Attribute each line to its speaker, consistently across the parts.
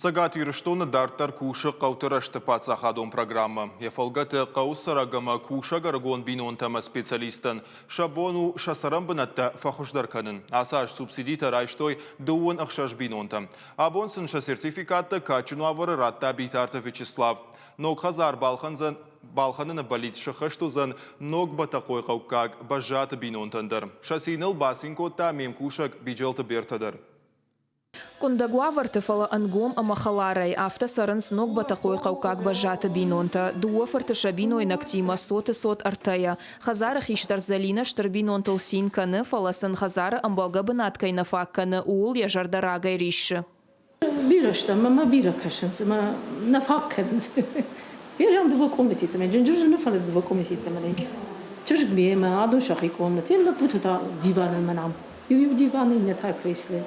Speaker 1: Сагат юриштоны дарттар кушы қаутырашты пацахадон программа. Ефалгаты қаусарагама куша гаргон бинонтама специалистын. Шабону шасарам бінатта фахушдар канын. Асаш субсидита райштой дуын ақшаш бинонтам. Абонсын ша сертификатты качыну авары ратта битарты Вячеслав. Ног хазар балханын балит шахаштузан ног батақой қаукаг бажаты бинонтандыр. Шасиныл басинкотта мемкушак биджелты бертадыр.
Speaker 2: Кундагуавар тефала ангом амахаларай афта саранс ног батақой қаукак бажаты бинонта. Дуафар шабиной нактима сот артая. Хазара хиштар залина штар бинонтал син каны фаласын хазара амбалга бынаткай нафак каны уул яжардарагай риші.
Speaker 3: Бирашта, мама бира кашанс, ма нафак кадынс. Ярам дува комнатита, мен жынжыр нафалыз дува комнатита менен. Чужик бие, ма адон шахи комнати, елда путата диваны манам. Юю диваны не та кресле.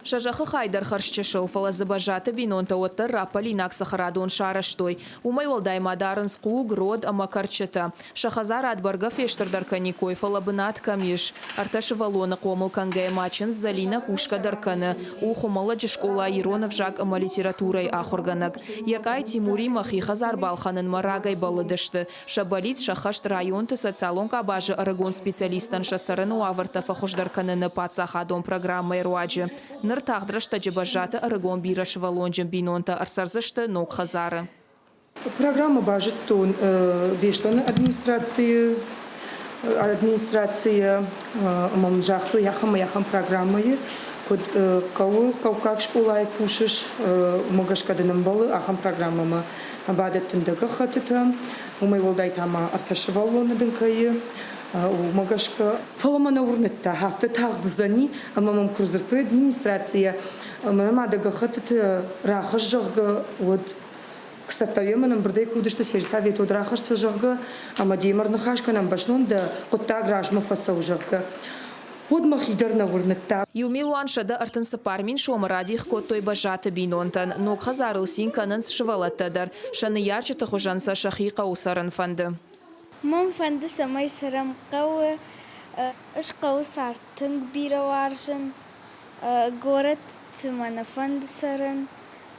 Speaker 2: Шажахы хайдар харшчешыл фалазы бажаты бинонта отты рапали наксахарадон шараштой. Умай волдай мадарын скуг род амакарчета. Шахазар адбарга фештардар каникой фалабынат камиш. Арташи валона комыл кангая мачин залина кушка дарканы. Ухумала джишкола иронов жак ама литературой ахорганак. Якай Тимури махи хазар балханын марагай балыдышты. Шабалит шахашт районты социалонка бажы арагон специалистан шасарыну аварта фахушдарканы на пацахадон программой руаджи. Нартахдрашта джебажата арагон бираш валонджем бинонта арсарзашта ног хазара.
Speaker 4: Программа бажит тон бештаны администрация мамжахту яхам программы код каукак школа кушаш магашкадыным балы ахам программама бадеттіндегі хатыта умай волдай тама арташы валоны дынкайы у магашка фаламана урнетта хафта тагдызани амамам курзырты администрация мамадага хатыты рахаш жагга вот ксаттавеманам бірдей кудышты сельсовет от рахаш жагга ама демар нахашка нам башнон да котта гражма фасау жагга вот махидарна урнетта
Speaker 2: Юмилуан шада артынсы пармин шомарадих коттой бажаты бинонтан ног хазарыл синканын шывалаттадар шаны ярчыты хожанса шахиқа усарын фанды.
Speaker 5: Мам фанды самай сарам қауы, үш қауы сартын бира варжын, город цымана фанды сарын,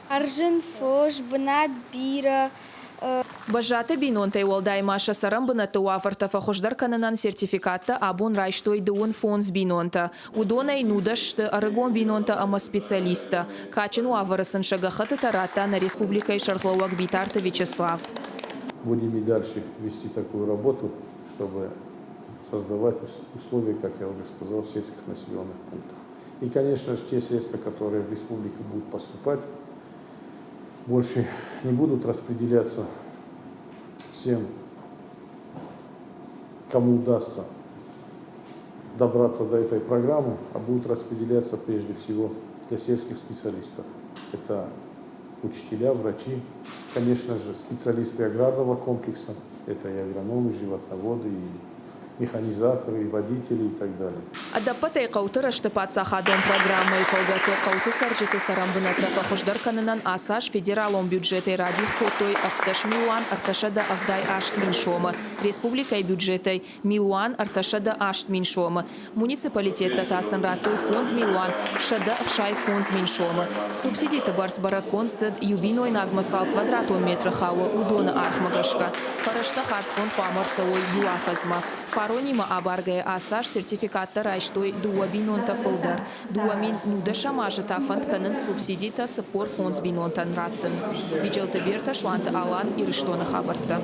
Speaker 5: аржын фош, бынат бира.
Speaker 2: Бажаты бинонтай уалдай маша сарам бынаты уафарта фахождар кананан сертификатта абун райштой дуын фонс бинонта. Удонай нудашты арагон бинонта ама специалиста. Качин уаварысын шагахаты тарата на республикой Шартлауак битарта Вячеслав.
Speaker 6: Будем и дальше вести такую работу, чтобы создавать условия, как я уже сказал, в сельских населенных пунктах. И, конечно же, те средства, которые в республике будут поступать, больше не будут распределяться всем, кому удастся добраться до этой программы, а будут распределяться прежде всего для сельских специалистов. Это учителя, врачи, конечно же, специалисты аграрного комплекса, это и агрономы, животноводы, и механизаторы, и водители и так далее.
Speaker 2: Адапатай қаутырашты пацахадон программы и фалгаты қауты саржеты сарамбынатта фахождар канынан асаш федералон бюджеты радих котой авташ милуан арташада авдай ашт миншома. Республикай бюджетай милуан арташада ашт миншома. Муниципалитетта тасын рату фонз милуан шада ахшай фонз миншома. Субсидита барс баракон сад юбиной нагмасал квадратон метра хава удона архмагашка. Парашта харскон памарсавой юафазма. Паронима абаргая асаш сертификатта райштой дуа бинонта фолдар. Дуа мин нудаша мажыта фантканын субсидита сапор фонз бинонтан раттын. Биджелта берта шуанта алан и риштона хабарта.